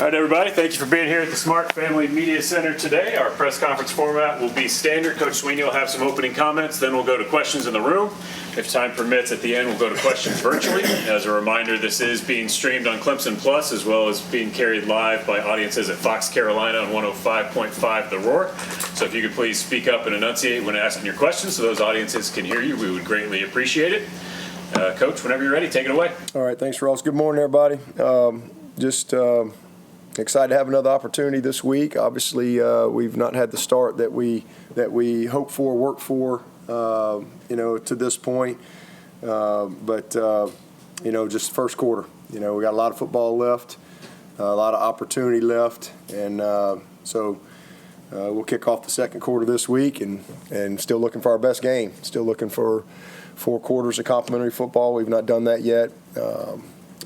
All right, everybody, thank you for being here at the Smart Family Media Center today. Our press conference format will be standard. Coach Swinney will have some opening comments, then we'll go to questions in the room. If time permits, at the end, we'll go to questions virtually. As a reminder, this is being streamed on Clemson Plus, as well as being carried live by audiences at Fox Carolina on 105.5 The Roar. So if you could please speak up and enunciate when asking your questions so those audiences can hear you, we would greatly appreciate it. Coach, whenever you're ready, take it away. All right, thanks, Ross. Good morning, everybody. Excited to have another opportunity this week. Obviously, we've not had the start that we hoped for, worked for, to this point. Just first quarter. We got a lot of football left, a lot of opportunity left, and so we'll kick off the second quarter this week, and still looking for our best game. Still looking for 4 quarters of complimentary football. We've not done that yet.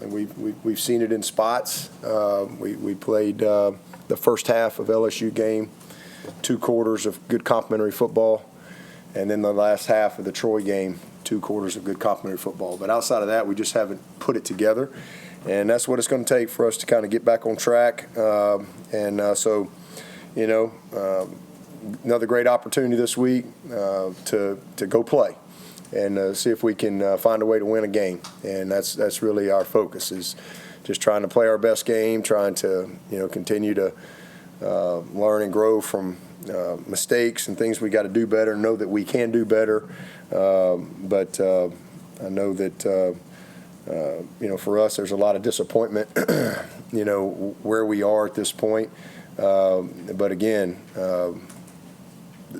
And we've seen it in spots. We played the first half of LSU game, 2 quarters of good complimentary football, and then the last half of the Troy game, 2 quarters of good complimentary football. But outside of that, we just haven't put it together, and that's what it's going to take for us to kind of get back on track. Another great opportunity this week to go play and see if we can find a way to win a game. And that's really our focus, is just trying to play our best game, trying to continue to learn and grow from mistakes and things we got to do better, know that we can do better. But I know that for us there's a lot of disappointment where we are at this point. But again,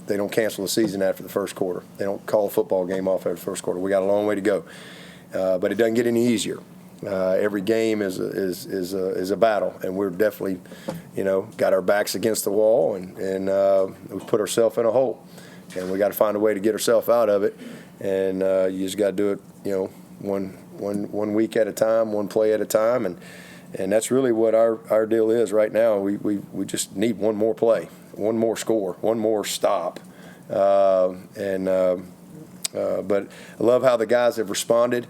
they don't cancel the season after the first quarter. They don't call a football game off after the first quarter. We got a long way to go, but it doesn't get any easier. Every game is a battle, and we're definitely, got our backs against the wall, and we've put ourselves in a hole, and we got to find a way to get ourselves out of it. And you just got to do it, one week at a time, one play at a time, and that's really what our deal is right now. We just need one more play, one more score, one more stop. But I love how the guys have responded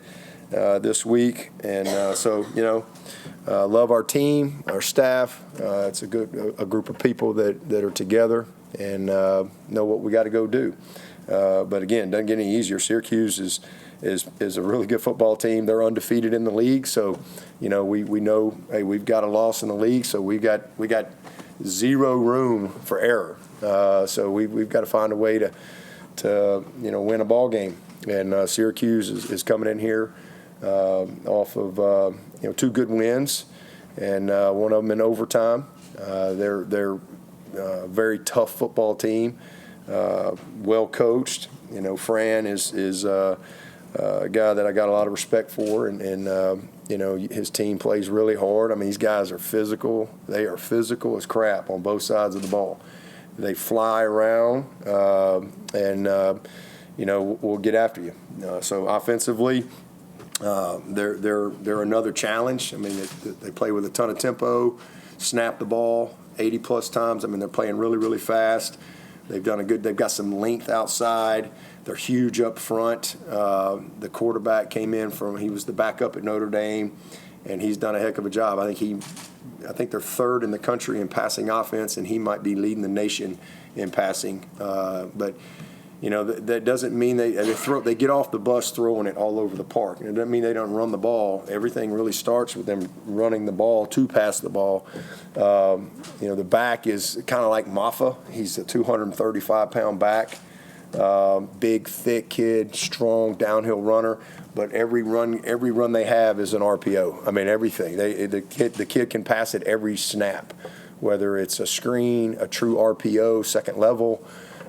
this week. And love our team, our staff. It's a group of people that are together and know what we got to go do. But again, it doesn't get any easier. Syracuse is a really good football team. They're undefeated in the league, so we know, hey, we've got a loss in the league, so we got zero room for error. So we've got to find a way to win a ball game. And Syracuse is coming in here off of 2 good wins, and one of them in overtime. They're a very tough football team, well coached. Fran is a guy that I got a lot of respect for, and his team plays really hard. I mean, these guys are physical. They are physical as crap on both sides of the ball. They fly around, and we'll get after you. So offensively, they're another challenge. I mean, they play with a ton of tempo, snap the ball 80-plus times. I mean, they're playing really, really fast. They've got some length outside. They're huge up front. The quarterback came in he was the backup at Notre Dame, and he's done a heck of a job. I think they're 3rd in the country in passing offense, and he might be leading the nation in passing. But that doesn't mean they get off the bus throwing it all over the park. It doesn't mean they don't run the ball. Everything really starts with them running the ball to pass the ball. The back is kind of like Maffa. He's a 235-pound back. Big, thick kid, strong downhill runner, but every run they have is an RPO. I mean, everything. The kid can pass it every snap, whether it's a screen, a true RPO, second level,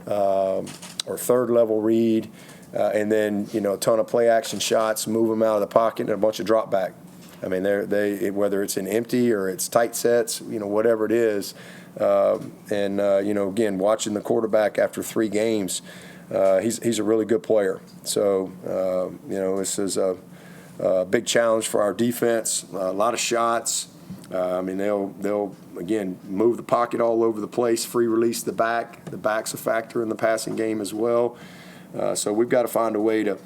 or third level read, and then a ton of play action shots, move them out of the pocket, and a bunch of drop back. I mean, whether it's an empty or it's tight sets, whatever it is, again, watching the quarterback after 3 games. He's a really good player. So, this is a big challenge for our defense. A lot of shots. They'll again move the pocket all over the place, free release the back. The back's a factor in the passing game as well. So we've got to find a way to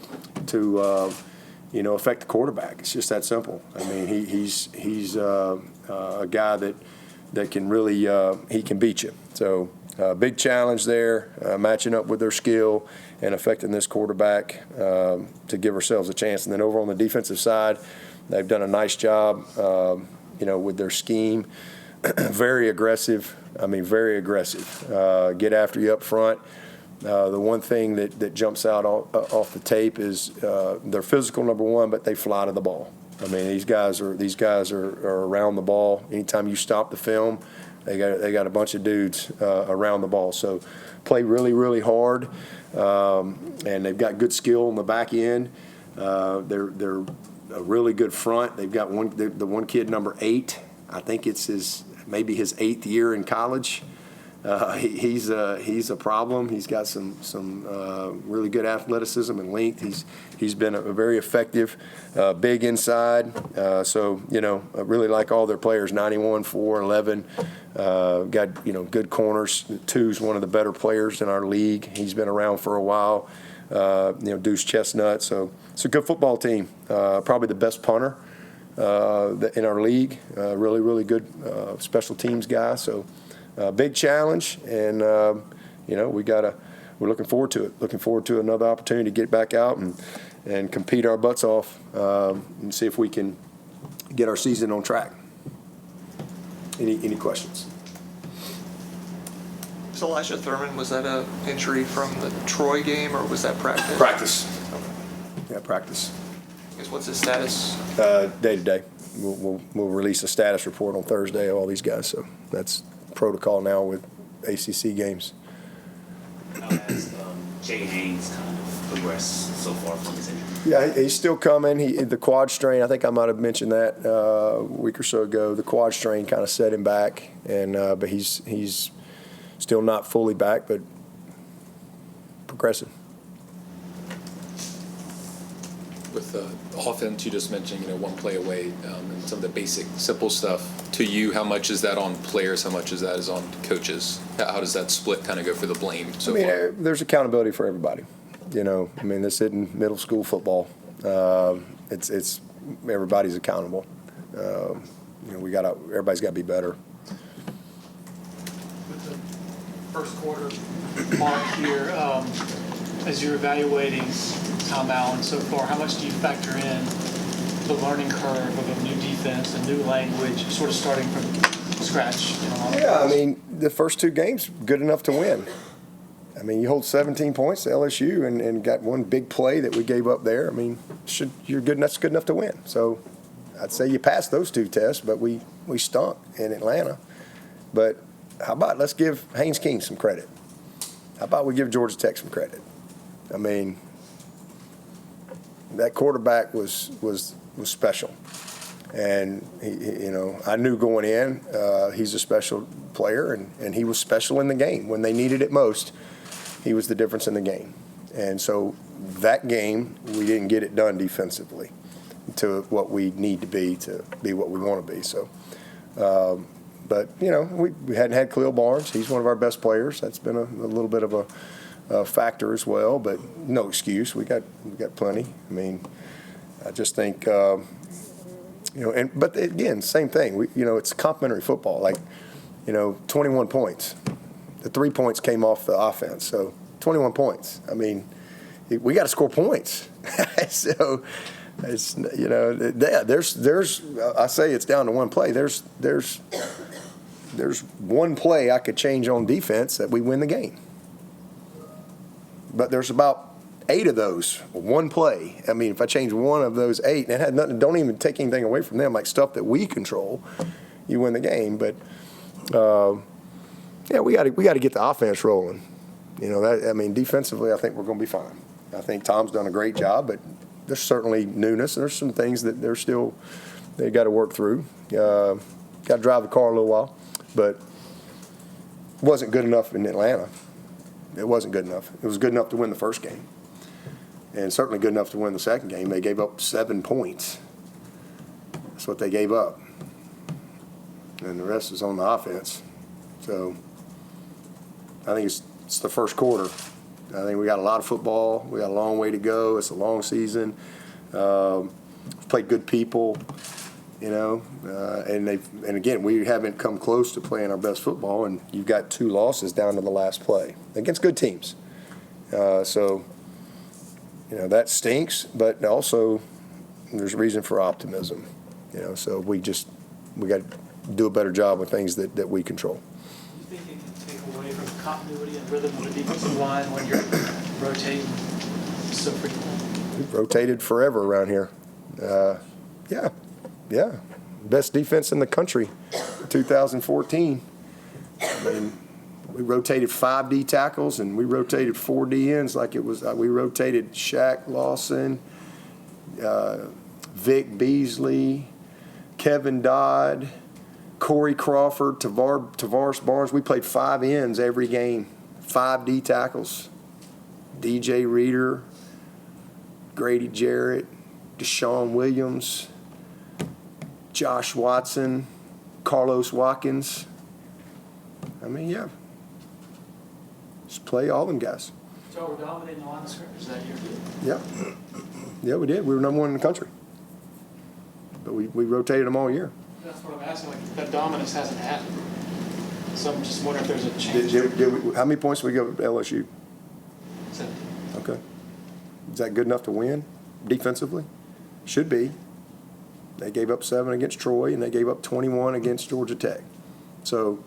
affect the quarterback. It's just that simple. I mean, he's a guy that that can really he can beat you. So big challenge there, matching up with their skill and affecting this quarterback to give ourselves a chance. And then over on the defensive side, they've done a nice job, with their scheme. Very aggressive. I mean, very aggressive. Get after you up front. The one thing that jumps out off the tape is they're physical, number one, but they fly to the ball. I mean, these guys are around the ball. Anytime you stop the film, they got a bunch of dudes around the ball. So play really, really hard, and they've got good skill on the back end. They're a really good front. They've got the one kid, number 8. I think it's maybe his 8th year in college. He's a problem. He's got some really good athleticism and length. He's been a very effective, big inside. So I really like all their players. 91, 4, 11. Got good corners. Two's one of the better players in our league. He's been around for a while. Deuce Chestnut. So it's a good football team. Probably the best punter in our league. Really, really good special teams guy. So. Big challenge, and we're looking forward to it. Looking forward to another opportunity to get back out and compete our butts off and see if we can get our season on track. Any questions? So Elijah Thurman, was that an injury from the Troy game, or was that practice? Practice. Yeah, practice. I guess what's his status? Day to day. We'll release a status report on Thursday of all these guys. So that's protocol now with ACC games. How has Jay Haynes kind of progressed so far from his injury? Yeah, he's still coming. The quad strain, I think I might have mentioned that a week or so ago. The quad strain kind of set him back, and but he's still not fully back, but progressive. With the offense, you just mentioned, one play away, and some of the basic, simple stuff. To you, how much is that on players? How much is that on coaches? How does that split kind of go for the blame so far? There's accountability for everybody. This isn't middle school football. It's everybody's accountable. Everybody's got to be better. With the first quarter mark here, as you're evaluating Tom Allen so far, how much do you factor in the learning curve of a new defense, a new language, sort of starting from scratch? Yeah, the first 2 games, good enough to win. You hold 17 points to LSU and got one big play that we gave up there. You're good. That's good enough to win. So I'd say you passed those 2 tests, but we stunk in Atlanta. But how about let's give Haynes King some credit? How about we give Georgia Tech some credit? That quarterback was special, and I knew going in he's a special player, and he was special in the game when they needed it most. He was the difference in the game, and so that game we didn't get it done defensively to what we need to be what we want to be. So, but we hadn't had Khalil Barnes. He's one of our best players. That's been a little bit of a factor as well, but no excuse. We got plenty. I just think, but again, same thing. It's complementary football. 21 points. The 3 points came off the offense, so 21 points. We got to score points. So it's there's I say it's down to one play. There's one play I could change on defense that we win the game. But there's about 8 of those, one play. If I change one of those 8, and it had nothing, don't even take anything away from them, like stuff that we control, you win the game. But we got to get the offense rolling. Defensively, I think we're going to be fine. I think Tom's done a great job, but there's certainly newness. There's some things that they got to work through. Got to drive the car a little while, but it wasn't good enough in Atlanta. It wasn't good enough. It was good enough to win the first game, and certainly good enough to win the second game. They gave up 7 points. That's what they gave up, and the rest is on the offense. So I think it's the first quarter. I think we got a lot of football. We got a long way to go. It's a long season. We've played good people. And again, we haven't come close to playing our best football, and you've got 2 losses down to the last play against good teams. So that stinks, but also there's reason for optimism. So we got to do a better job with things that we control. Do you think it can take away from the continuity and rhythm of the defensive line when you're rotating so frequently? We've rotated forever around here. Yeah. Best defense in the country, 2014. I mean, we rotated 5 D tackles and we rotated 4 D ends like it was. We rotated Shaq Lawson, Vic Beasley, Kevin Dodd, Corey Crawford, Tavares Barnes. We played 5 ends every game, 5 D tackles. DJ Reader, Grady Jarrett, Deshaun Williams, Josh Watson, Carlos Watkins. I mean, yeah. Just play all them guys. So we're dominating the line of scrimmage that year, too. Yeah. Yeah, we did. We were number 1 in the country. But we rotated them all year. That's what I'm asking, like, that dominance hasn't happened. So I'm just wondering if there's a change. How many points did we give LSU? 17. Okay. Is that good enough to win defensively? Should be. They gave up 7 against Troy, and they gave up 21 against Georgia Tech. So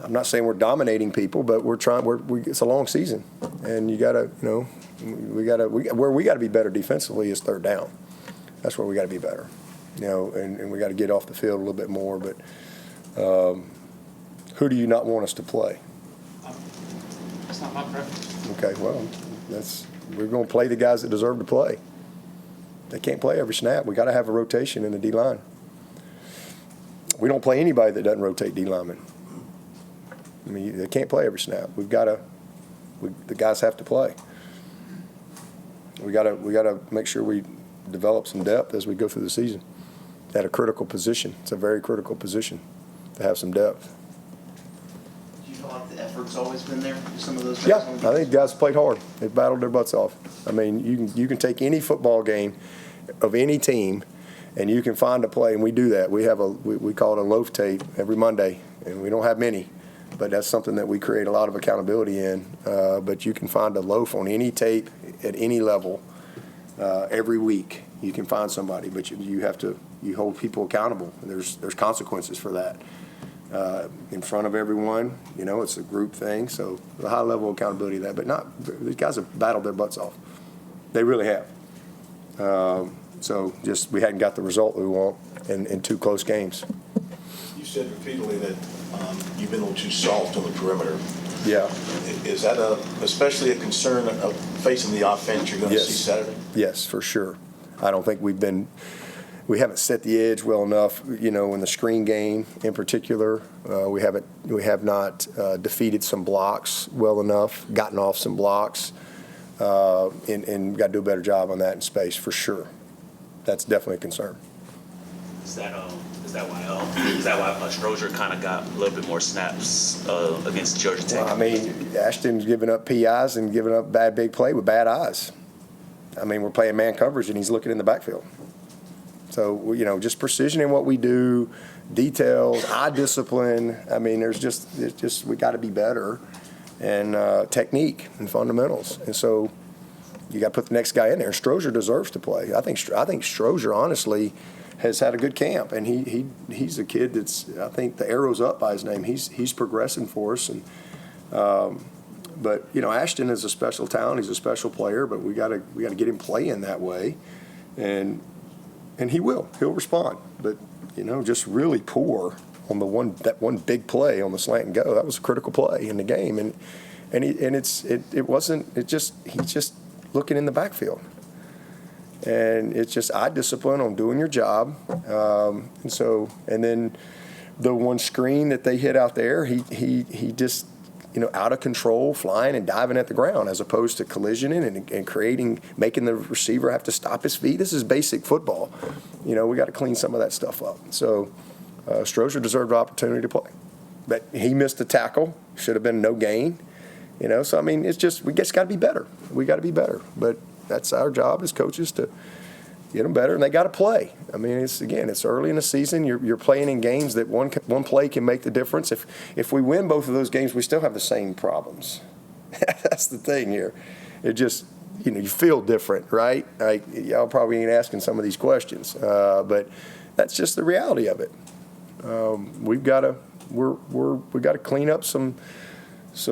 I'm not saying we're dominating people, but we're trying. It's a long season, and you got to, where we got to be better defensively is 3rd down. That's where we got to be better, and we got to get off the field a little bit more. But who do you not want us to play? That's not my preference. Okay, well, we're going to play the guys that deserve to play. They can't play every snap. We got to have a rotation in the D line. We don't play anybody that doesn't rotate D linemen. I mean, they can't play every snap. The guys have to play. We got to make sure we develop some depth as we go through the season at a critical position. It's a very critical position to have some depth. Do you feel like the effort's always been there for some of those guys? Yeah, I think guys played hard. They battled their butts off. I mean, you can take any football game of any team, and you can find a play, and we do that. We call it a loaf tape every Monday, and we don't have many, but that's something that we create a lot of accountability in. But you can find a loaf on any tape at any level every week. You can find somebody, but you hold people accountable. There's consequences for that. In front of everyone, it's a group thing, so a high level of accountability there. But these guys have battled their butts off. They really have. So just we hadn't got the result we want in 2 close games. You said repeatedly that you've been a little too soft on the perimeter. Yeah. Is that especially a concern of facing the offense you're going to see Saturday? Yes, for sure. I don't think we haven't set the edge well enough, in the screen game in particular. We have not defeated some blocks well enough, gotten off some blocks, and got to do a better job on that in space for sure. That's definitely a concern. Is that why Strozier kind of got a little bit more snaps against Georgia Tech? Well, I mean, Ashton's giving up PIs and giving up bad big play with bad eyes. I mean, we're playing man coverage and he's looking in the backfield. So, just precision in what we do, details, eye discipline. I mean, we got to be better, and technique and fundamentals. And so you got to put the next guy in there. Strozier deserves to play. I think Strozier, honestly, has had a good camp, and he's a kid that's, I think the arrow's up by his name. He's progressing for us, and but Ashton is a special talent. He's a special player, but we got to get him playing that way, and he'll respond. But just really poor on that one big play on the slant and go. That was a critical play in the game, he's just looking in the backfield. And it's just eye discipline on doing your job. And then the one screen that they hit out there, he just, out of control, flying and diving at the ground as opposed to collisioning and making the receiver have to stop his feet. This is basic football. We got to clean some of that stuff up. So Strozier deserved the opportunity to play. But he missed the tackle. Should have been no gain. So, I mean, we just got to be better. We got to be better. But that's our job as coaches to, get them better, and they got to play. I mean, it's early in the season. You're playing in games that one play can make the difference. If we win both of those games, we still have the same problems. That's the thing here. It just, you feel different, right? Like, y'all probably ain't asking some of these questions, but that's just the reality of it. We've got to clean up some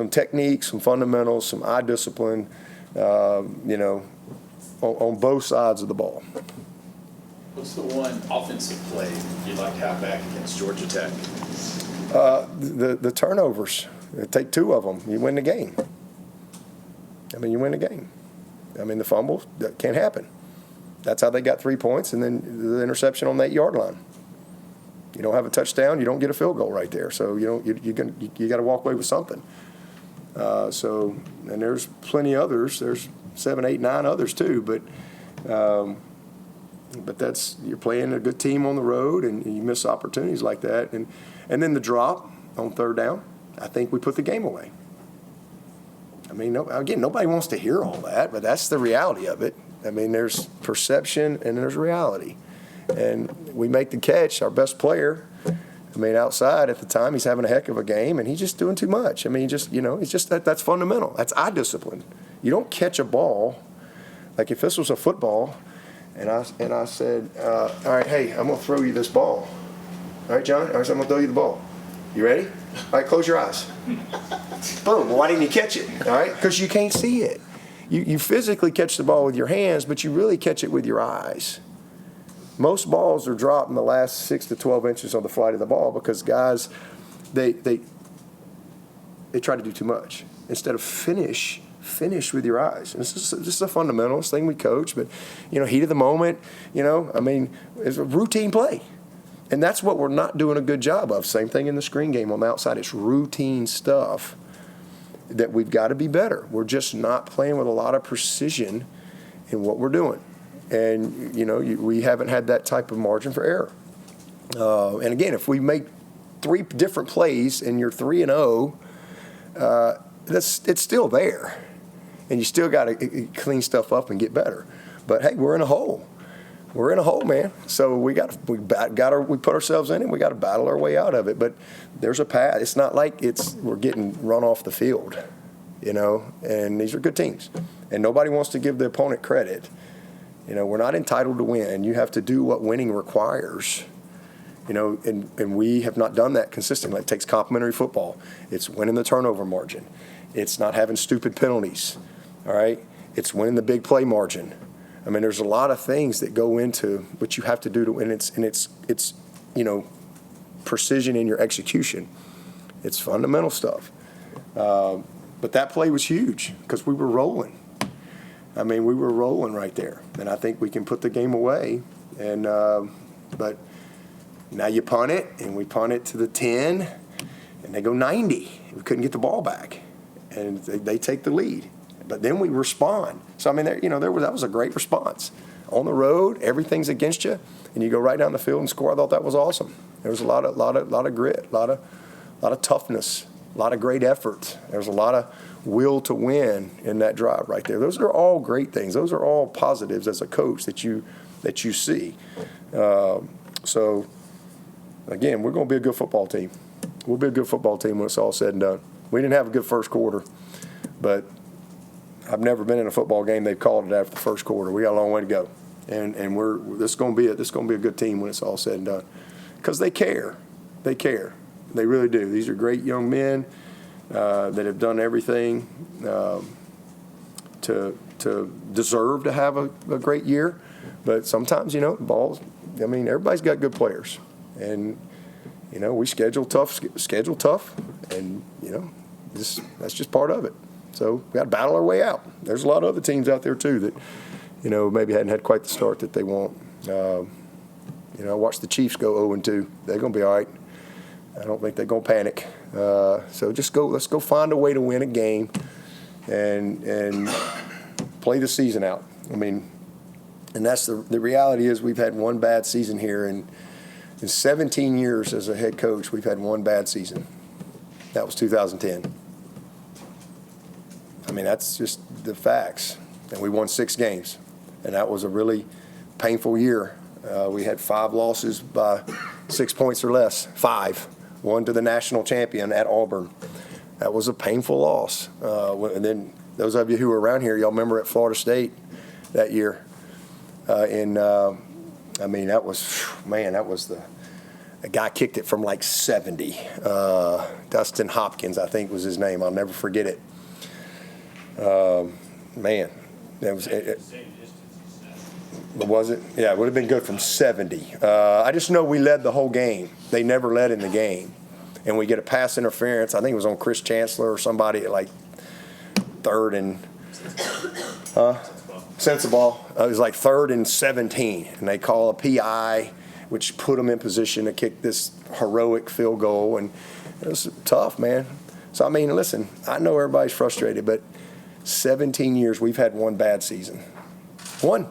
techniques, some fundamentals, some eye discipline, on both sides of the ball. What's the one offensive play you'd like to have back against Georgia Tech? The turnovers. Take 2 of them, you win the game. You win the game. The fumbles, that can't happen. That's how they got 3 points, and then the interception on the 8-yard line. You don't have a touchdown, you don't get a field goal right there. So you got to walk away with something. And there's plenty others. There's 7, 8, 9 others too. But that's, you're playing a good team on the road, and you miss opportunities like that. And then the drop on 3rd down, I think we put the game away. Nobody wants to hear all that, but that's the reality of it. There's perception and there's reality. And we make the catch, our best player. Outside at the time, he's having a heck of a game, and he's just doing too much. That's fundamental. That's eye discipline. You don't catch a ball like if this was a football, and I said, all right, hey, I'm gonna throw you this ball. All right, John. All right, so I'm gonna throw you the ball. You ready? All right, close your eyes. Boom. Well, why didn't you catch it? All right, because you can't see it. You physically catch the ball with your hands, but you really catch it with your eyes. Most balls are dropped in the last 6 to 12 inches on the flight of the ball because guys, they try to do too much instead of finish with your eyes. And this is a fundamentalist thing we coach, but heat of the moment, it's a routine play, and that's what we're not doing a good job of. Same thing in the screen game on the outside. It's routine stuff that we've got to be better. We're just not playing with a lot of precision in what we're doing. And, we haven't had that type of margin for error. And again, if we make 3 different plays and you're 3-0, it's still there. And you still got to clean stuff up and get better. But hey, we're in a hole. We're in a hole, man. So we put ourselves in it. We got to battle our way out of it. But there's a path. It's not like we're getting run off the field, And these are good teams, and nobody wants to give the opponent credit. We're not entitled to win. You have to do what winning requires. And we have not done that consistently. It takes complementary football. It's winning the turnover margin. It's not having stupid penalties. All right? It's winning the big play margin. There's a lot of things that go into what you have to do to win. It's precision in your execution. It's fundamental stuff. But that play was huge because we were rolling. We were rolling right there, and I think we can put the game away. And but now you punt it, and we punt it to the 10, and they go 90. We couldn't get the ball back, and they take the lead. But then we respond. So that was a great response. On the road, everything's against you, and you go right down the field and score. I thought that was awesome. There was a lot of grit, a lot of toughness, a lot of great effort. There's a lot of will to win in that drive right there. Those are all great things. Those are all positives as a coach that you see. So again, we're going to be a good football team. We'll be a good football team when it's all said and done. We didn't have a good first quarter, but I've never been in a football game they've called it after the first quarter. We got a long way to go, and this is going to be a good team when it's all said and done, because they care. They really do. These are great young men that have done everything to deserve to have a great year. But sometimes, balls, everybody's got good players. And, we schedule tough, and, that's just part of it. So we got to battle our way out. There's a lot of other teams out there, too, that, maybe hadn't had quite the start that they want. I watched the Chiefs go 0-2. They're going to be all right. I don't think they're going to panic. So let's go find a way to win a game and play the season out. And that's the reality is we've had one bad season here. And in 17 years as a head coach, we've had one bad season. That was 2010. That's just the facts. And we won 6 games. And that was a really painful year. We had 5 losses by 6 points or less, 5. One to the national champion at Auburn. That was a painful loss. And then those of you who were around here, y'all remember at Florida State that year. That was a guy kicked it from like 70. Dustin Hopkins, I think was his name. I'll never forget it. Was it? Yeah, it would have been good from 70. I just know we led the whole game. They never led in the game. And we get a pass interference. I think it was on Chris Chancellor or somebody at like 3rd and Sensabaugh. It was like 3rd and 17. And they call a PI, which put them in position to kick this heroic field goal. And it was tough, man. So, listen, I know everybody's frustrated, but 17 years we've had one bad season. One.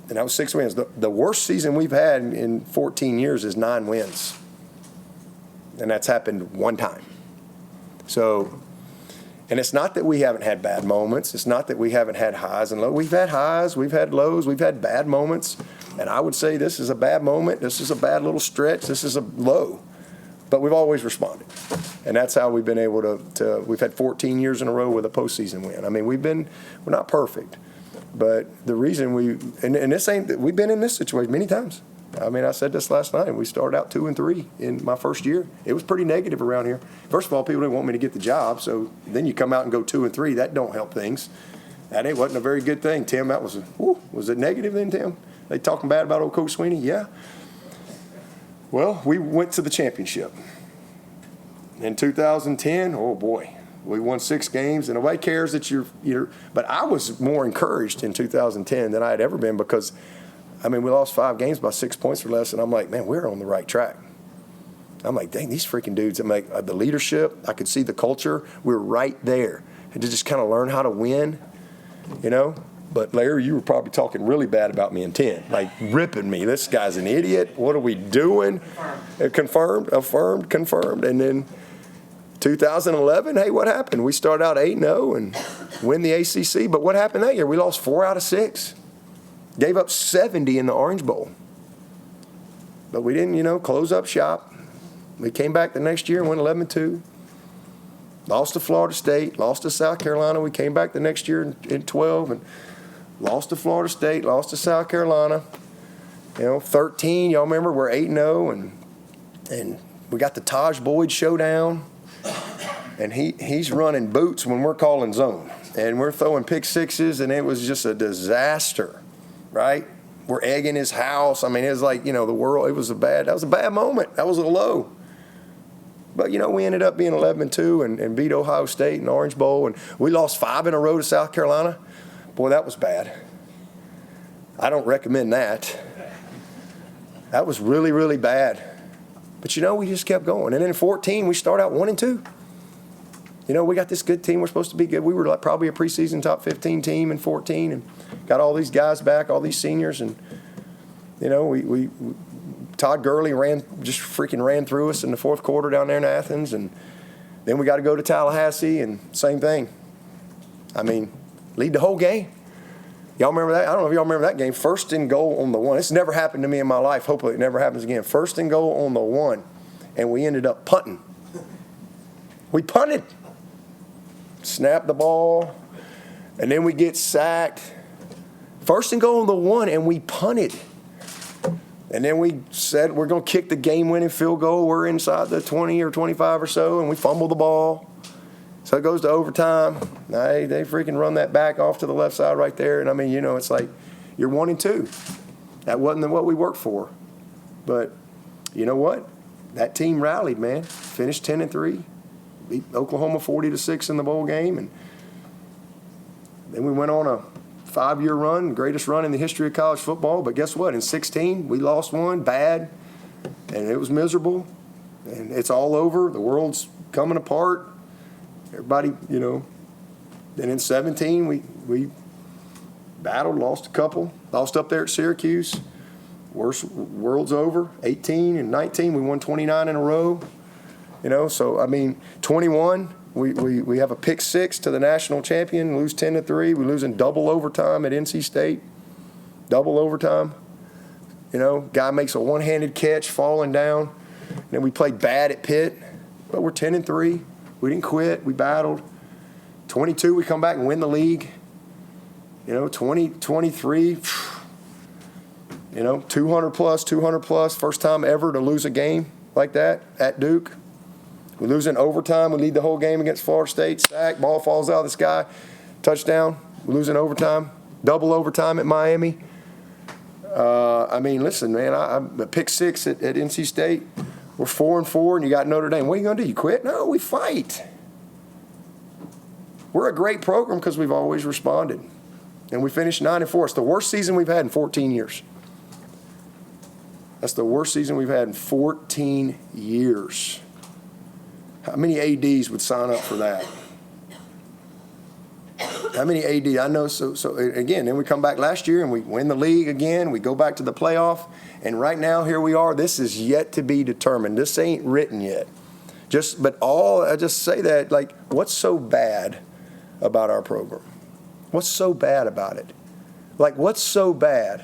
And that was 6 wins. The worst season we've had in 14 years is 9 wins. And that's happened one time. So, and it's not that we haven't had bad moments. It's not that we haven't had highs and lows. We've had highs, we've had lows, we've had bad moments. And I would say this is a bad moment. This is a bad little stretch. This is a low. But we've always responded. And that's how we've been able to we've had 14 years in a row with a postseason win. We're not perfect. But the reason we've been in this situation many times. I said this last night. We started out 2-3 in my first year. It was pretty negative around here. First of all, people didn't want me to get the job. So then you come out and go 2-3. That don't help things. That wasn't a very good thing, Tim. That was it negative then, Tim? They talking bad about old Coach Swinney? Yeah. Well, we went to the championship. In 2010, oh boy. We won 6 games, and nobody cares that you're. But I was more encouraged in 2010 than I had ever been because, we lost 5 games by 6 points or less, and I'm like, man, we're on the right track. I'm like, dang, these freaking dudes. The leadership, I could see the culture. We're right there, and to just kind of learn how to win, But Larry, you were probably talking really bad about me in 10, like ripping me. This guy's an idiot. What are we doing? Confirmed, affirmed, confirmed, and then. 2011, hey, what happened? We started out 8-0 and win the ACC, but what happened that year? We lost 4 out of 6. Gave up 70 in the Orange Bowl. But we didn't, close up shop. We came back the next year and went 11-2. Lost to Florida State, lost to South Carolina. We came back the next year in 12 and lost to Florida State, lost to South Carolina. 13, y'all remember, we're 8-0 and we got the Taj Boyd showdown. And he's running boots when we're calling zone. And we're throwing pick sixes, and it was just a disaster, right? We're egging his house. It was like, the world, that was a bad moment. That was a low. But, we ended up being 11-2 and beat Ohio State in the Orange Bowl. And we lost 5 in a row to South Carolina. Boy, that was bad. I don't recommend that. That was really, really bad. But, we just kept going. And then in 14, we start out 1-2. We got this good team. We're supposed to be good. We were like probably a preseason top 15 team in 14 and got all these guys back, all these seniors. And, we Todd Gurley ran through us in the 4th quarter down there in Athens. And then we got to go to Tallahassee and same thing. Lead the whole game. Y'all remember that? I don't know if y'all remember that game. 1st and goal on the 1. It's never happened to me in my life. Hopefully it never happens again. 1st and goal on the 1. And we ended up punting. We punted. Snap the ball, and then we get sacked. 1st and goal on the 1, and we punted. And then we said we're going to kick the game-winning field goal. We're inside the 20 or 25 or so, and we fumble the ball. So it goes to overtime. They freaking run that back off to the left side right there. And, it's like you're 1-2. That wasn't what we worked for. But you know what? That team rallied, man. Finished 10-3. Beat Oklahoma 40-6 in the bowl game, and then we went on a 5-year run, greatest run in the history of college football. But guess what? In 16, we lost one bad, and it was miserable, and it's all over. The world's coming apart. Everybody, Then in 17, we battled, lost a couple, lost up there at Syracuse. World's over. 18 and 19, we won 29 in a row. So, 21, We have a pick six to the national champion, lose 10-3. We lose in double overtime at NC State. Double overtime. You know, guy makes a one-handed catch falling down. And then we played bad at Pitt, but we're 10-3. We didn't quit. We battled. 22, we come back and win the league. You know, 23, you know, 200 plus, first time ever to lose a game like that at Duke. We lose in overtime. We lead the whole game against Florida State. Sack, ball falls out of the sky, touchdown. We lose in overtime, double overtime at Miami. I mean, listen, man, I'm a pick six at NC State. We're 4-4, and you got Notre Dame. What are you going to do? You quit? No, we fight. We're a great program because we've always responded. And we finished 9-4. It's the worst season we've had in 14 years. That's the worst season we've had in 14 years. How many ADs would sign up for that? How many AD? I know. So again, then we come back last year and we win the league again. We go back to the playoff. And right now, here we are. This is yet to be determined. This ain't written yet. I just say that, like, what's so bad about our program? What's so bad about it? Like, what's so bad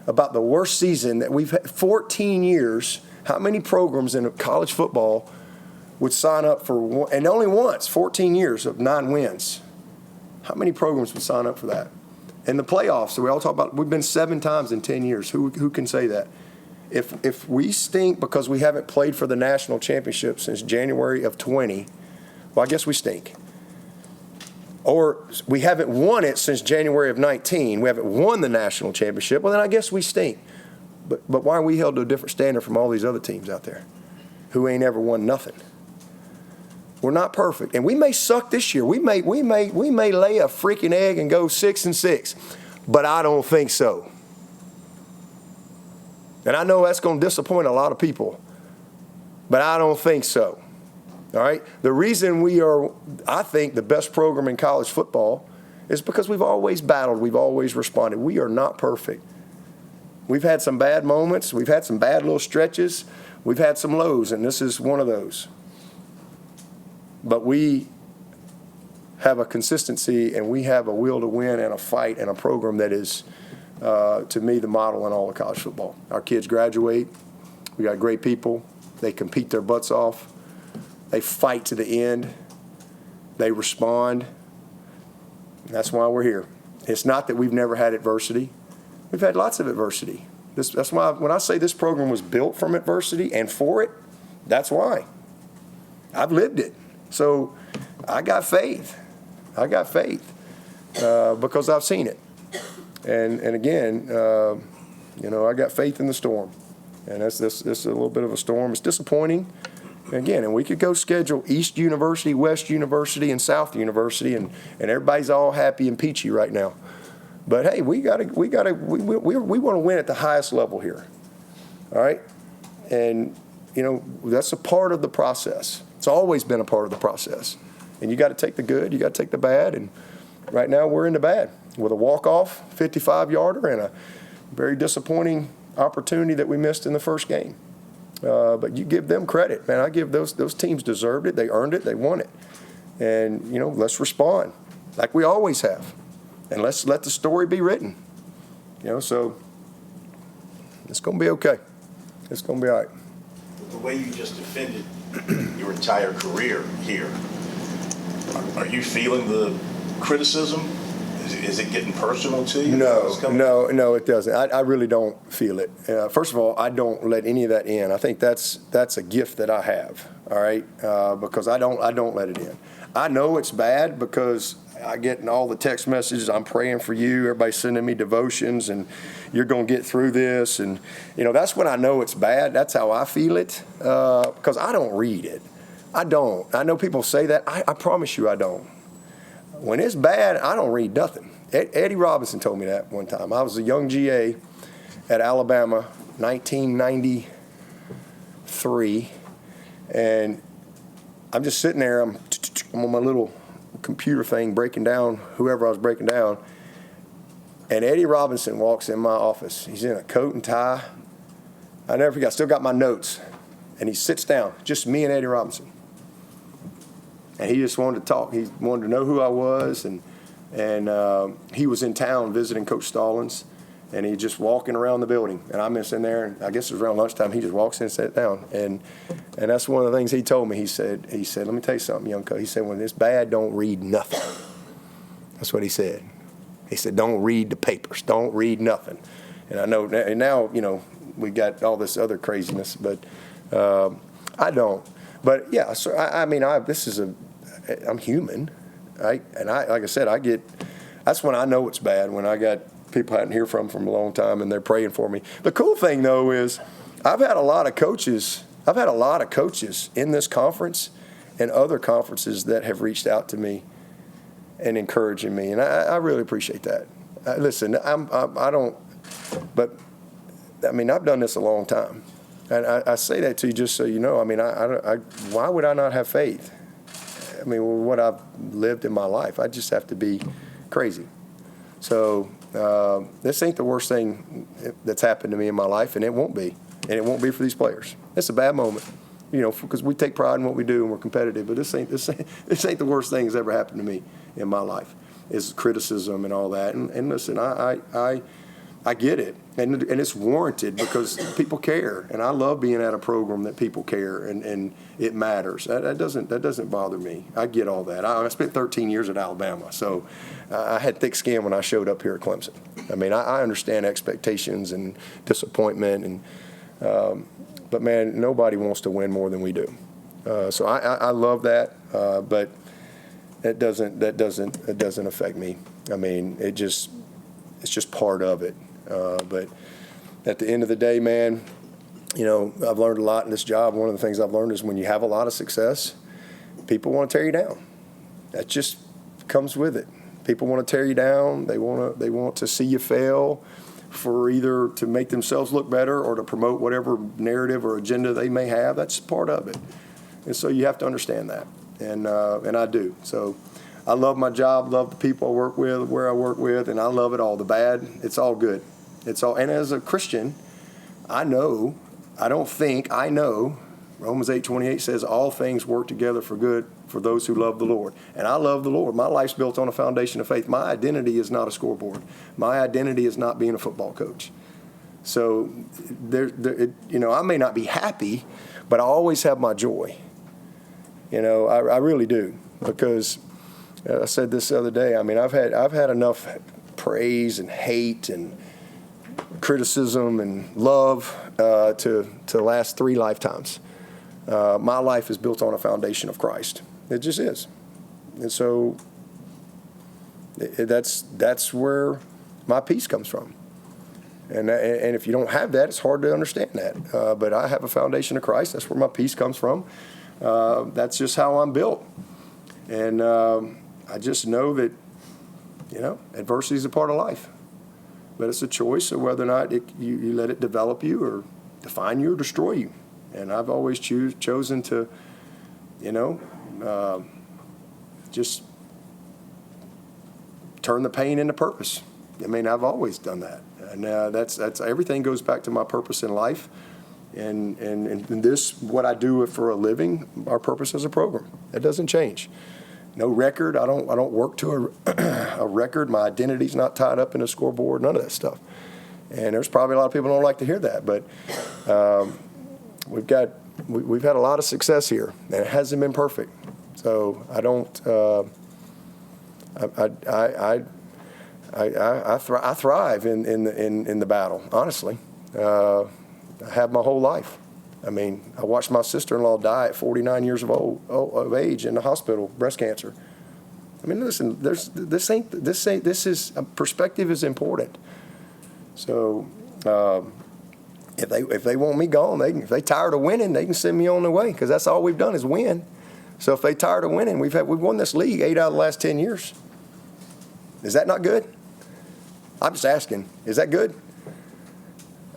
about the worst season that we've had 14 years? How many programs in college football would sign up for one, and only once, 14 years of 9 wins? How many programs would sign up for that? In the playoffs, so we all talk about, we've been 7 times in 10 years. Who can say that? If we stink because we haven't played for the national championship since January of 20, well, I guess we stink. Or we haven't won it since January of 19. We haven't won the national championship. Well, then I guess we stink. But why are we held to a different standard from all these other teams out there who ain't ever won nothing? We're not perfect, and we may suck this year. We may lay a freaking egg and go 6-6, but I don't think so. And I know that's going to disappoint a lot of people, but I don't think so. All right? The reason we are, I think, the best program in college football is because we've always battled. We've always responded. We are not perfect. We've had some bad moments. We've had some bad little stretches. We've had some lows, and this is one of those. But we have a consistency, and we have a will to win and a fight and a program that is, to me, the model in all of college football. Our kids graduate. We got great people. They compete their butts off. They fight to the end. They respond. And that's why we're here. It's not that we've never had adversity. We've had lots of adversity. That's why when I say this program was built from adversity and for it, that's why. I've lived it. So I got faith. I got faith because I've seen it. And again, I got faith in the storm. And this is a little bit of a storm. It's disappointing. Again, and we could go schedule East University, West University, and South University, and everybody's all happy and peachy right now. But hey, we want to win at the highest level here. All right? And, that's a part of the process. It's always been a part of the process. And you got to take the good, you got to take the bad, and right now we're in the bad with a walk-off 55-yarder and a very disappointing opportunity that we missed in the first game. But you give them credit, man. I give those teams deserved it. They earned it. They won it. And, let's respond like we always have. And let's let the story be written. So it's going to be okay. It's going to be all right. The way you just defended your entire career here, are you feeling the criticism? Is it getting personal to you? No, it doesn't. I really don't feel it. First of all, I don't let any of that in. I think that's a gift that I have. All right, because I don't let it in. I know it's bad because I get in all the text messages. I'm praying for you. Everybody's sending me devotions, and you're going to get through this. And that's when I know it's bad. That's how I feel it because I don't read it. I don't. I know people say that. I promise you, I don't. When it's bad, I don't read nothing. Eddie Robinson told me that one time. I was a young GA at Alabama, 1993, and I'm just sitting there. I'm on my little computer thing breaking down whoever I was breaking down, and Eddie Robinson walks in my office. He's in a coat and tie. I never forget. I still got my notes, and he sits down, just me and Eddie Robinson. and he just wanted to talk. He wanted to know who I was, and he was in town visiting Coach Stallings, and he just walking around the building, and I'm just in there, and I guess it was around lunchtime. He just walks in and sat down, and that's one of the things he told me. He said, let me tell you something, young coach. He said, when it's bad, don't read nothing. That's what he said. He said, don't read the papers, don't read nothing. And I know, and now, you know, we got all this other craziness, but I don't. But yeah, so I'm human, right? And like I said, that's when I know it's bad, when I got people I hadn't heard from a long time and they're praying for me. The cool thing though is I've had a lot of coaches in this conference and other conferences that have reached out to me and encouraging me, and I really appreciate that. Listen, but I've done this a long time, and I say that to you just so you know. Why would I not have faith? What I've lived in my life, I just have to be crazy. So this ain't the worst thing that's happened to me in my life, and it won't be, and it won't be for these players. It's a bad moment, you know, because we take pride in what we do and we're competitive. But this ain't the worst thing that's ever happened to me in my life. Is criticism and all that. And listen, I get it, and it's warranted because people care, and I love being at a program that people care and it matters. That doesn't bother me. I get all that. I spent 13 years at Alabama, so I had thick skin when I showed up here at Clemson. I understand expectations and disappointment, and but man, nobody wants to win more than we do. So I love that, but it doesn't affect me. It's just part of it. But at the end of the day, man, you know, I've learned a lot in this job. One of the things I've learned is when you have a lot of success, people want to tear you down. That just comes with it. People want to tear you down. They want to see you fail for either to make themselves look better or to promote whatever narrative or agenda they may have. That's part of it. And so you have to understand that. And I do. So I love my job, love the people I work with, where I work with, and I love it all. The bad, it's all good. And as a Christian, I know Romans 8:28 says all things work together for good for those who love the Lord. And I love the Lord. My life's built on a foundation of faith. My identity is not a scoreboard. My identity is not being a football coach. So I may not be happy, but I always have my joy. You know, I really do, because I said this the other day. I've had enough praise and hate and criticism and love to last 3 lifetimes. My life is built on a foundation of Christ. It just is, and so that's where my peace comes from. And if you don't have that, it's hard to understand that. But I have a foundation of Christ. That's where my peace comes from. That's just how I'm built. And I just know that, you know, adversity is a part of life. But it's a choice of whether or not you let it develop you or define you or destroy you. And I've always chosen to, you know, just turn the pain into purpose. I've always done that. And that's everything goes back to my purpose in life. And this, what I do for a living, our purpose as a program. That doesn't change. No record. I don't work to a record. My identity's not tied up in a scoreboard. None of that stuff. And there's probably a lot of people who don't like to hear that, but we've had a lot of success here, and it hasn't been perfect. So I don't. I thrive in the battle. Honestly, I have my whole life. I watched my sister-in-law die at 49 years of age in the hospital, breast cancer. Listen, perspective is important. So if they want me gone, if they tired of winning, they can send me on their way, because that's all we've done is win. So if they tired of winning, we've won this league 8 out of the last 10 years. Is that not good? I'm just asking. Is that good?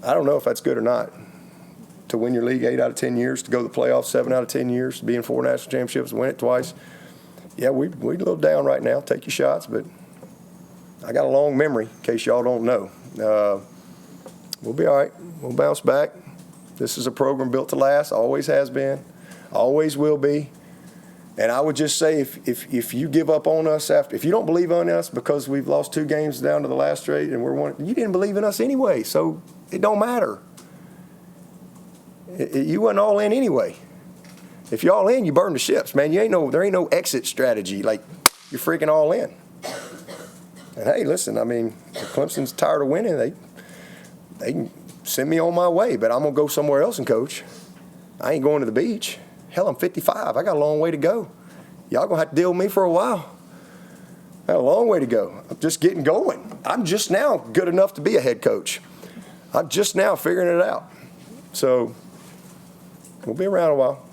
I don't know if that's good or not. To win your league 8 out of 10 years, to go to the playoffs 7 out of 10 years, to be in 4 national championships, win it twice. Yeah, we're a little down right now. Take your shots, but I got a long memory, in case y'all don't know. We'll be all right. We'll bounce back. This is a program built to last. Always has been. Always will be. And I would just say if you give up on us if you don't believe in us because we've lost 2 games down to the last straight and you didn't believe in us anyway, so it don't matter. You wasn't all in anyway. If you're all in, you burn the ships, man. There ain't no exit strategy. Like, you're freaking all in. And hey, listen, I mean, if Clemson's tired of winning, they can send me on my way, but I'm gonna go somewhere else and coach. I ain't going to the beach. Hell, I'm 55. I got a long way to go. Y'all gonna have to deal with me for a while. I got a long way to go. I'm just getting going. I'm just now good enough to be a head coach. I'm just now figuring it out. So we'll be around a while.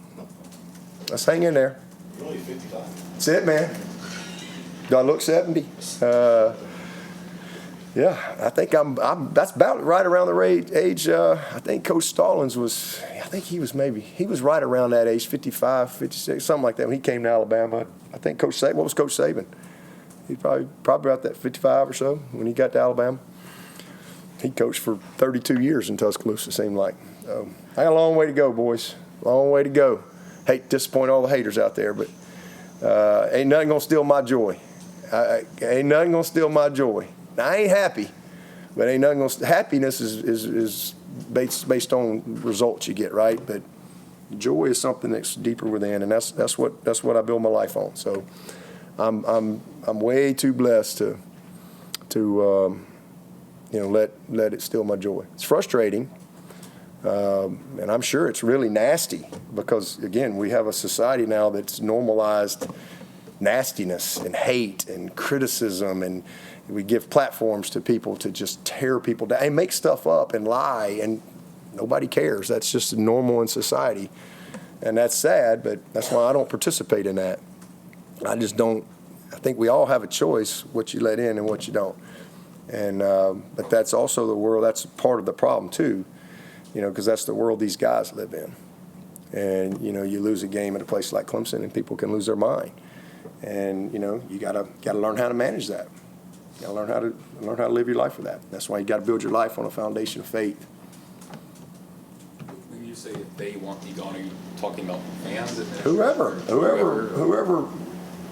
Let's hang in there. You're only 55. That's it, man. Do I look 70? Yeah, I think that's about right around the age. I think Coach Stallings was, he was right around that age, 55, 56, something like that when he came to Alabama. I think Coach Saban, what was Coach Saban? He's probably about that 55 or so when he got to Alabama. He coached for 32 years in Tuscaloosa, it seemed like. I got a long way to go, boys. Long way to go. Hate to disappoint all the haters out there, but ain't nothing going to steal my joy. Ain't nothing going to steal my joy. Now, I ain't happy, but ain't nothing going to. Happiness is based on results you get, right? But joy is something that's deeper within, and that's what I build my life on. So I'm way too blessed to let it steal my joy. It's frustrating, and I'm sure it's really nasty because again we have a society now that's normalized nastiness and hate and criticism, and we give platforms to people to just tear people down and make stuff up and lie, and nobody cares. That's just normal in society, and that's sad, but that's why I don't participate in that. I just don't. I think we all have a choice what you let in and what you don't, and but that's also the world. That's part of the problem too, because that's the world these guys live in, and you lose a game at a place like Clemson and people can lose their mind, and you gotta learn how to manage that. You gotta learn how to live your life with that. That's why you got to build your life on a foundation of faith. When you say if they want me gone, are you talking about fans? Whoever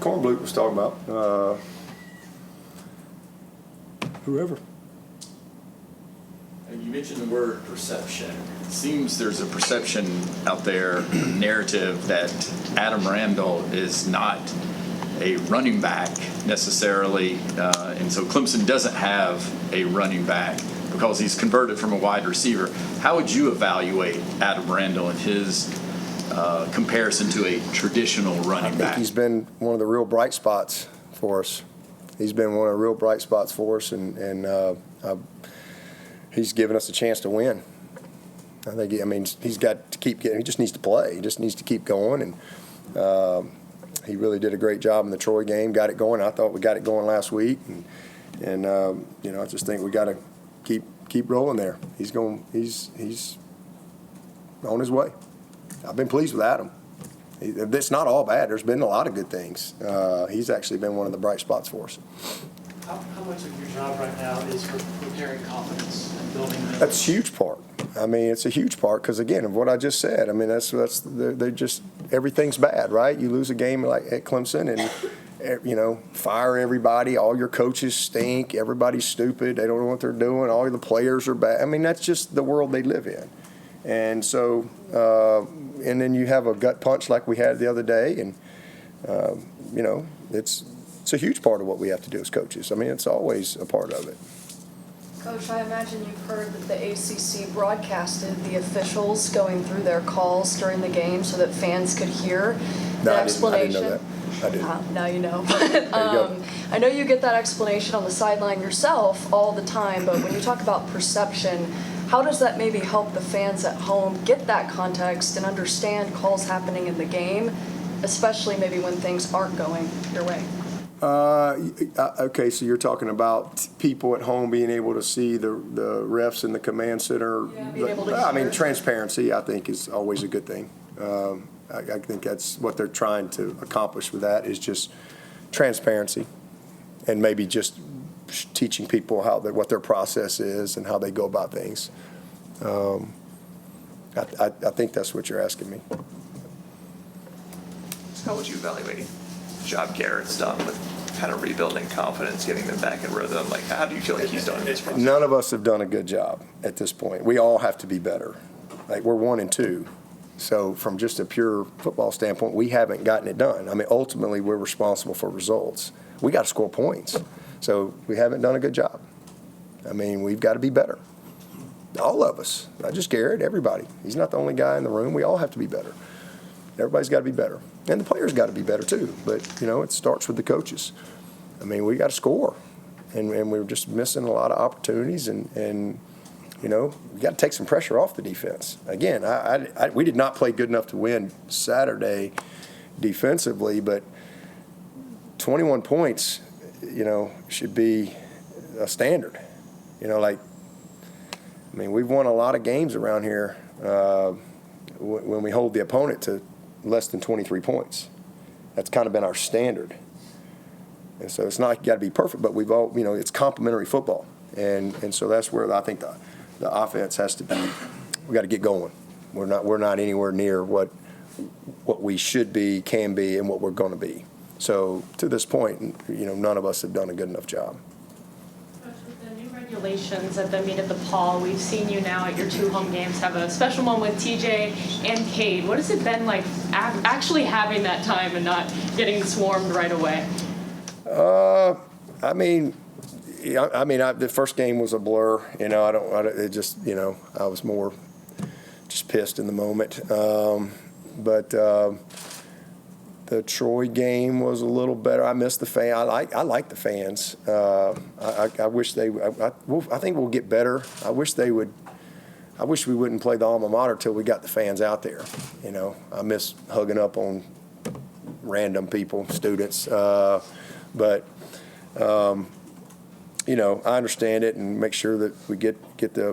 Kornblute was talking about. Whoever. And you mentioned the word perception. It seems there's a perception out there, narrative, that Adam Randall is not a running back necessarily, and so Clemson doesn't have a running back because he's converted from a wide receiver. How would you evaluate Adam Randall and his comparison to a traditional running back? I think he's been one of the real bright spots for us. He's been one of the real bright spots for us, and he's given us a chance to win. He's got to keep getting. He just needs to play. He just needs to keep going, and he really did a great job in the Troy game. Got it going. I thought we got it going last week, and I just think we got to keep rolling there. He's on his way. I've been pleased with Adam. It's not all bad. There's been a lot of good things. He's actually been one of the bright spots for us. How much of your job right now is preparing confidence and building? That's a huge part. It's a huge part because, again, of what I just said. They just everything's bad, right? You lose a game like at Clemson and, fire everybody. All your coaches stink. Everybody's stupid. They don't know what they're doing. All the players are bad. That's just the world they live in. And so, and then you have a gut punch like we had the other day, and it's a huge part of what we have to do as coaches. It's always a part of it. Coach, I imagine you've heard that the ACC broadcasted the officials going through their calls during the game so that fans could hear the explanation. I didn't know that. I didn't. Now you know. There you go. I know you get that explanation on the sideline yourself all the time, but when you talk about perception, how does that maybe help the fans at home get that context and understand calls happening in the game, especially maybe when things aren't going your way? Okay, so you're talking about people at home being able to see the refs in the command center. Yeah, being able to hear. Transparency, I think, is always a good thing. I think that's what they're trying to accomplish with that is just transparency, and maybe just teaching people what their process is and how they go about things. I think that's what you're asking me. How would you evaluate the job Garrett's done with kind of rebuilding confidence, getting them back in rhythm? Like, how do you feel like he's done in this process? None of us have done a good job at this point. We all have to be better. Like, we're 1-2. So from just a pure football standpoint, we haven't gotten it done. I mean, ultimately, we're responsible for results. We got to score points. So we haven't done a good job. I mean, we've got to be better. All of us, not just Garrett, everybody. He's not the only guy in the room. We all have to be better. Everybody's got to be better. And the players got to be better too. But, it starts with the coaches. I mean, we got to score. And we're just missing a lot of opportunities. And we got to take some pressure off the defense. Again, we did not play good enough to win Saturday defensively, but 21 points, should be a standard. We've won a lot of games around here when we hold the opponent to less than 23 points. That's kind of been our standard. And so it's not like you got to be perfect, but we've all, it's complementary football. And so that's where I think the offense has to be. We got to get going. We're not anywhere near what we should be, can be, and what we're going to be. So to this point, none of us have done a good enough job. With the new regulations at the meet at the Paul, we've seen you now at your 2 home games have a special one with TJ and Cade. What has it been like actually having that time and not getting swarmed right away? The first game was a blur. I was more just pissed in the moment. But the Troy game was a little better. I missed the fan. I like the fans. I wish they. I think we'll get better. I wish we wouldn't play the alma mater till we got the fans out there. I miss hugging up on random people, students. But I understand it and make sure that we get the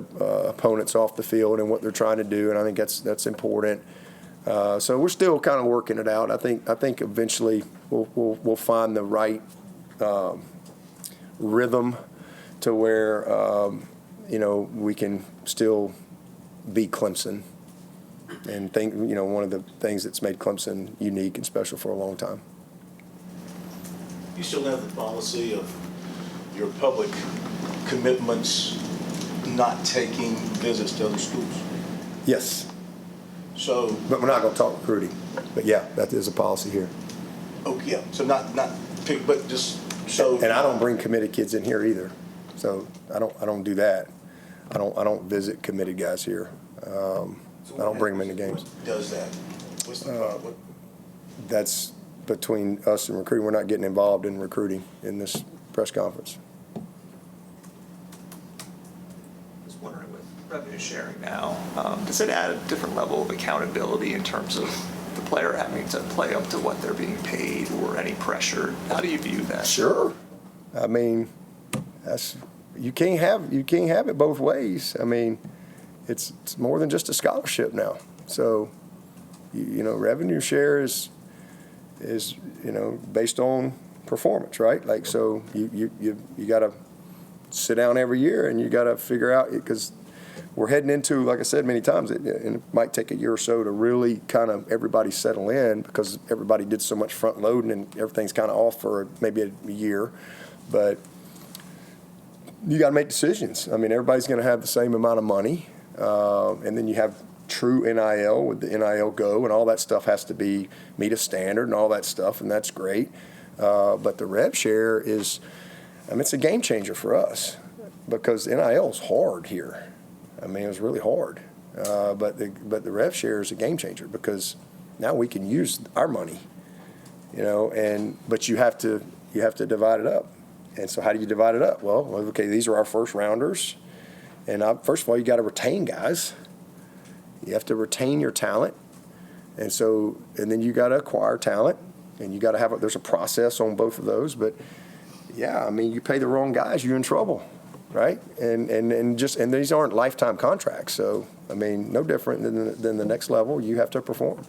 opponents off the field and what they're trying to do, and I think that's important. So we're still kind of working it out. I think eventually we'll find the right rhythm to where we can still beat Clemson, and one of the things that's made Clemson unique and special for a long time. You still have the policy of your public commitments not taking visits to other schools? Yes. So, but we're not going to talk recruiting. But yeah, that is a policy here. Oh yeah. So not pick, but just so. And I don't bring committed kids in here either. So I don't do that. I don't visit committed guys here. I don't bring them into games. What does that? What's the problem? That's between us and recruiting. We're not getting involved in recruiting in this press conference. Just wondering, with revenue sharing now, does it add a different level of accountability in terms of the player having to play up to what they're being paid, or any pressure? How do you view that? Sure. You can't have it both ways. It's more than just a scholarship now. So, revenue share is based on performance, right? Like, so you got to sit down every year and you got to figure out, because we're heading into, like I said many times, and it might take a year or so to really kind of everybody settle in, because everybody did so much front loading and everything's kind of off for maybe a year. But you got to make decisions. Everybody's going to have the same amount of money, and then you have true NIL with the NIL Go, and all that stuff has to meet a standard and all that stuff, and that's great. But the rev share is, it's a game changer for us, because NIL is hard here. It was really hard. But the rev share is a game changer, because now we can use our money, but you have to divide it up. And so how do you divide it up? Well, okay, these are our first rounders, and first of all, you got to retain guys. You have to retain your talent, and then you got to acquire talent, and you got to there's a process on both of those. But yeah, you pay the wrong guys, you're in trouble, right? And these aren't lifetime contracts, so no different than the next level. You have to perform,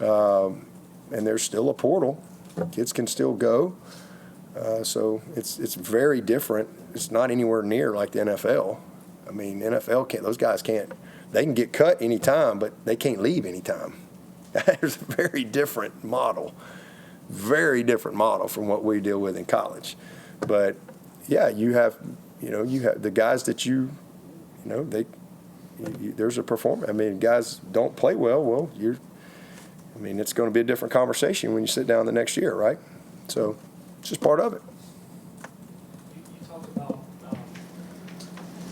and there's still a portal. Kids can still go, so it's very different. It's not anywhere near like the NFL. NFL can't; those guys can't. They can get cut anytime, but they can't leave anytime. There's a very different model from what we deal with in college. But yeah, you have the guys that there's a performance. I mean, guys don't play well. Well, it's going to be a different conversation when you sit down the next year, right? So it's just part of it. You talk about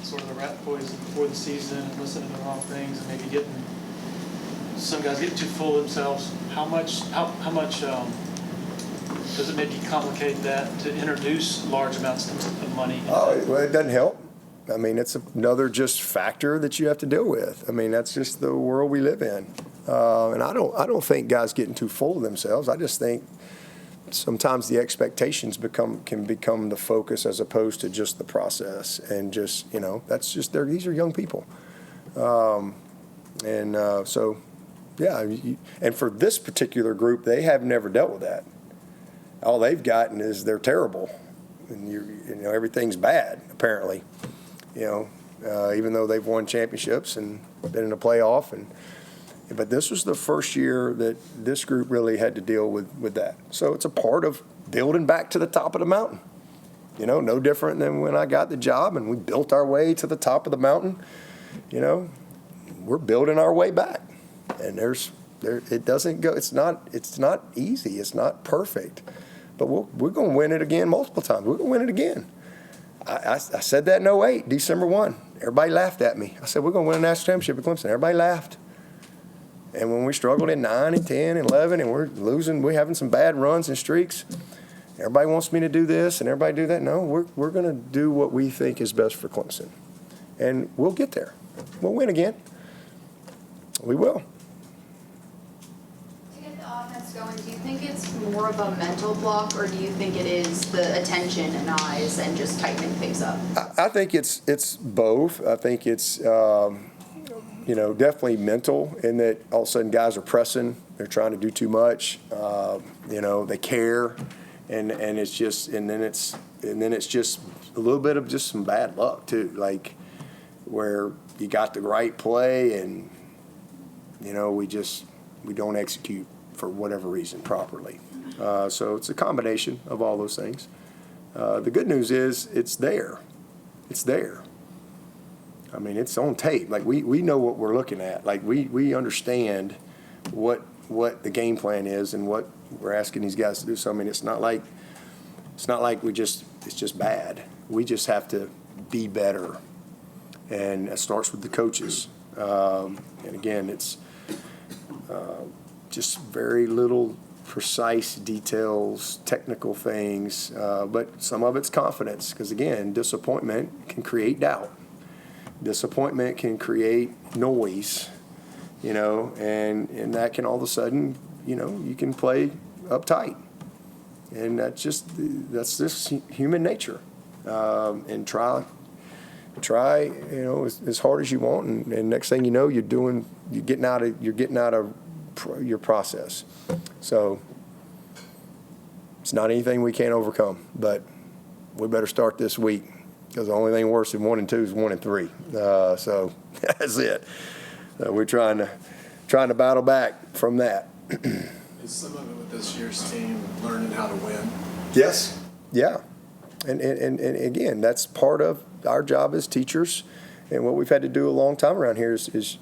sort of the rat poison before the season and listening to the wrong things and maybe some guys getting too full of themselves. How much does it maybe complicate that to introduce large amounts of money? Well, it doesn't help. I mean, it's another just factor that you have to deal with. I mean, that's just the world we live in. And I don't think guys getting too full of themselves. I just think sometimes the expectations can become the focus as opposed to just the process. And just, that's just these are young people. So, yeah. And for this particular group, they have never dealt with that. All they've gotten is they're terrible, and everything's bad apparently. Even though they've won championships and been in a playoff, but this was the first year that this group really had to deal with that. So it's a part of building back to the top of the mountain. No different than when I got the job and we built our way to the top of the mountain. We're building our way back, and it doesn't go. It's not easy. It's not perfect. But we're going to win it again multiple times. We're going to win it again. I said that in 2008, December 1. Everybody laughed at me. I said, we're going to win a national championship at Clemson. Everybody laughed. And when we struggled in 9 and 10 and 11 and we're losing, we're having some bad runs and streaks, everybody wants me to do this and everybody do that. No, we're going to do what we think is best for Clemson. And we'll get there. We'll win again. We will. Going, do you think it's more of a mental block, or do you think it is the attention and eyes and just tightening things up? I think it's both. I think it's definitely mental in that all of a sudden guys are pressing, they're trying to do too much, they care, and it's just and then it's just a little bit of just some bad luck too, like where you got the right play and we don't execute for whatever reason properly. So it's a combination of all those things. The good news is it's there. It's there. I mean, it's on tape. Like we know what we're looking at. Like we understand what the game plan is and what we're asking these guys to do. So I mean, it's not like it's just bad. We just have to be better, and it starts with the coaches. And again, it's just very little precise details, technical things, but some of it's confidence because, again, disappointment can create doubt. Disappointment can create noise, and that can all of a sudden, you can play uptight. And that's just human nature. And try, as hard as you want, and next thing you know, you're getting out of your process. So it's not anything we can't overcome, but we better start this week because the only thing worse than 1 and 2 is 1 and 3. So that's it. We're trying to battle back from that. Is some of it with this year's team learning how to win? Yes. Yeah. And again, that's part of our job as teachers, and what we've had to do a long time around here is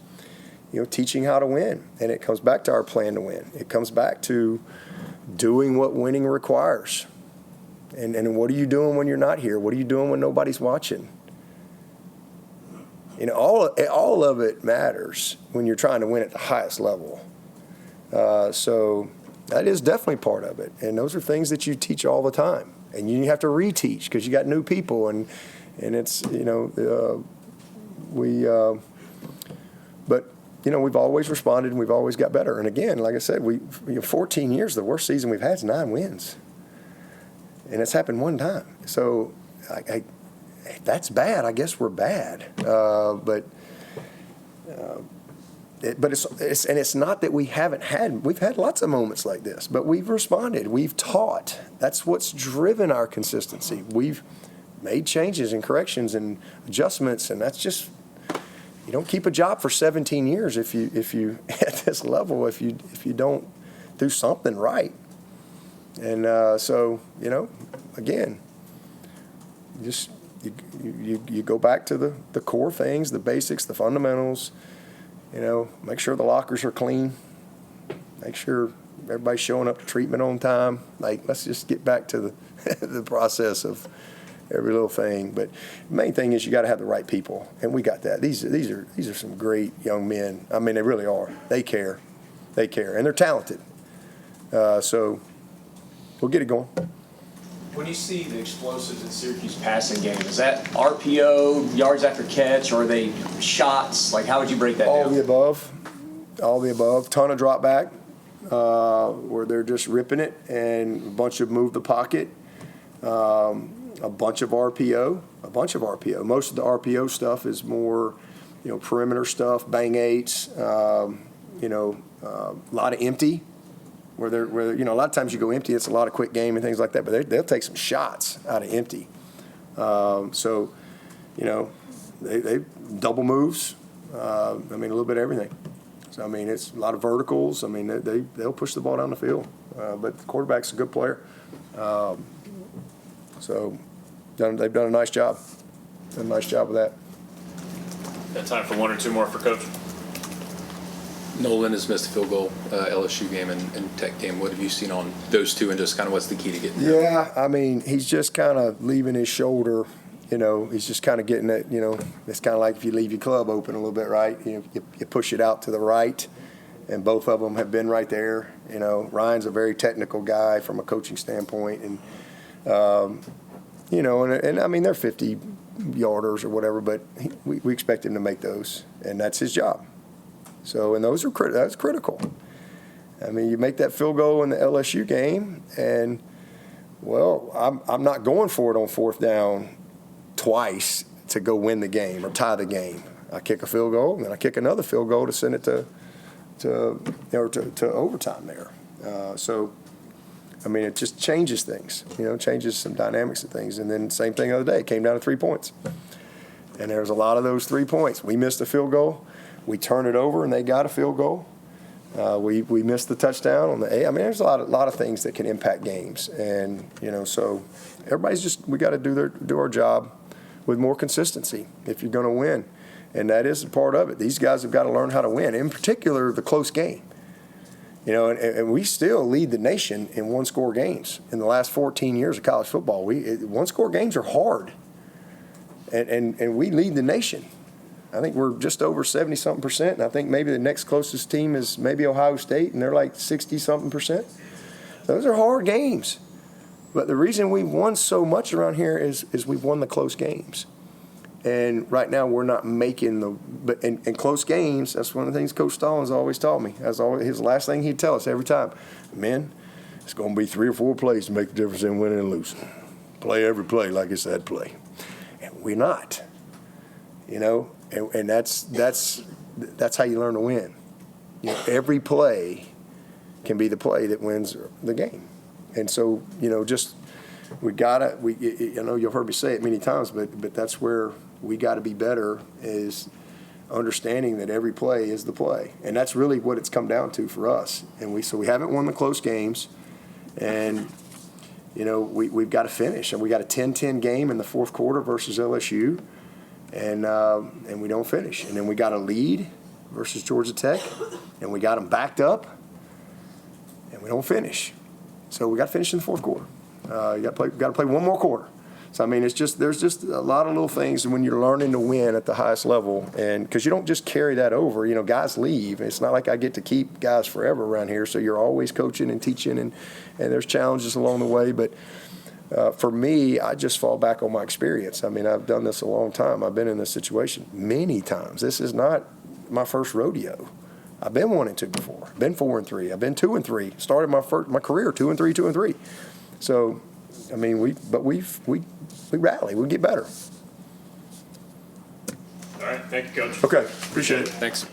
teaching how to win. And it comes back to our plan to win. It comes back to doing what winning requires. And what are you doing when you're not here? What are you doing when nobody's watching? All of it matters when you're trying to win at the highest level. So that is definitely part of it. And those are things that you teach all the time. And you have to reteach because you got new people. And it's, but we've always responded and we've always got better. And again, like I said, 14 years, the worst season we've had is 9 wins. And it's happened one time. So that's bad. I guess we're bad. But it's not that we've had lots of moments like this, but we've responded. We've taught. That's what's driven our consistency. We've made changes and corrections and adjustments, and that's just, you don't keep a job for 17 years if you at this level if you don't do something right. And so again, you go back to the core things, the basics, the fundamentals. Make sure the lockers are clean. Make sure everybody's showing up to treatment on time. Like, let's just get back to the process of every little thing. But the main thing is you got to have the right people, and we got that. These are some great young men. I mean, they really are. They care, and they're talented. So we'll get it going. When you see the explosives in Syracuse passing game, is that RPO, yards after catch, or are they shots? Like, how would you break that down? All the above. Ton of drop back, where they're just ripping it, and a bunch of move the pocket, a bunch of RPO. Most of the RPO stuff is more, perimeter stuff, bang eights, a lot of empty. Where a lot of times you go empty, it's a lot of quick game and things like that, but they'll take some shots out of empty. They double moves. A little bit of everything. So, it's a lot of verticals. They'll push the ball down the field. But the quarterback's a good player. So they've done a nice job. Done a nice job of that. Got time for one or two more for Coach? Nolan has missed a field goal, LSU game and Tech game. What have you seen on those two, and just kind of what's the key to getting there? Yeah, he's just kind of leaving his shoulder. He's just kind of getting it. It's kind of like if you leave your club open a little bit, right? You push it out to the right, and both of them have been right there. Ryan's a very technical guy from a coaching standpoint, and they're 50-yarders or whatever, but we expect him to make those, and that's his job. So, and that's critical. You make that field goal in the LSU game, and, I'm not going for it on fourth down twice to go win the game or tie the game. I kick a field goal, and then I kick another field goal to send it to overtime there. It just changes things, changes some dynamics of things. And then same thing the other day, it came down to 3 points. And there was a lot of those 3 points. We missed a field goal. We turned it over, and they got a field goal. We missed the touchdown on the A. There's a lot of things that can impact games. And, so everybody's we got to do our job with more consistency if you're going to win. And that is a part of it. These guys have got to learn how to win, in particular the close game. And we still lead the nation in one-score games. In the last 14 years of college football, one-score games are hard. And we lead the nation. I think we're just over 70-something%, and I think maybe the next closest team is maybe Ohio State, and they're like 60-something%. Those are hard games. But the reason we've won so much around here is we've won the close games. And right now we're not making but in close games, that's one of the things Coach Stallings always taught me. His last thing he'd tell us every time, men, it's going to be 3 or 4 plays to make the difference in winning and losing. Play every play like it's that play. And we're not, And that's how you learn to win. Every play can be the play that wins the game. And so, you've heard me say it many times, but that's where we got to be better, is understanding that every play is the play. And that's really what it's come down to for us. And we haven't won the close games, and we've got to finish. And we got a 10-10 game in the fourth quarter versus LSU. And we don't finish. And then we got a lead versus Georgia Tech, and we got them backed up, and we don't finish. So we got to finish in the fourth quarter. You got to play one more quarter. So there's just a lot of little things when you're learning to win at the highest level, and because you don't just carry that over. Guys leave. It's not like I get to keep guys forever around here. So you're always coaching and teaching, and there's challenges along the way, but. For me, I just fall back on my experience. I've done this a long time. I've been in this situation many times. This is not my first rodeo. I've been 1-2 before. I've been 4-3. I've been 2-3. Started my career 2-3. So, we rally. We get better. All right. Thank you, Coach. Okay. Appreciate it. Thanks.